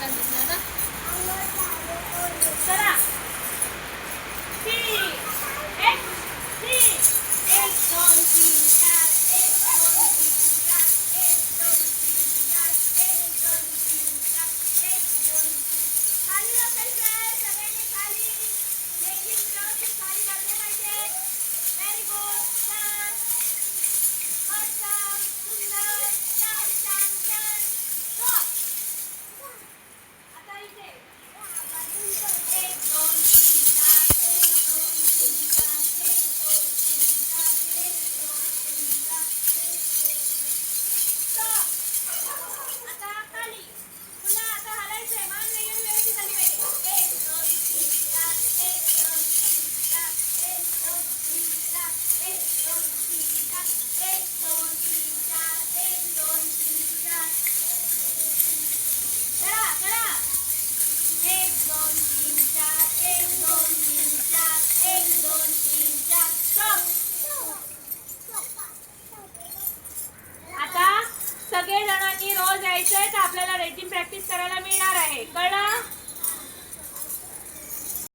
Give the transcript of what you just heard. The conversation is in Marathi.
सांगितलं ना. चला 3 1 3 1 2 3 4 1 2 3 4 1 2 3 4 1 2 3 4 1 2 3 खाली बसायचंय सगळ्यांनी खाली. लेडीज व्यवस्थित खाली बसले पाहिजे. Very good. छान awesome सुंदर छान छान छान. Stop. आता इथे 1 2 3 4 1 2 3 4 1 2 3 4 1 2 3 4 Stop. आता खाली पुन्हा आता हलायचंय. मान वेगळी व्यवस्थित झाली पाहिजे. 1 2 3 4 1 2 3 4 1 2 3 4 1 2 3 4 1 2 3 4 1 2 3 4 चला चला 1 2 3 4 1 2 3 4 1 2 3 4 स्टॉप. आता सगळे जणांनी रोज यायचंय तर आपल्याला रेजिंग प्रॅक्टिस करायला मिळणार आहे. कळलं?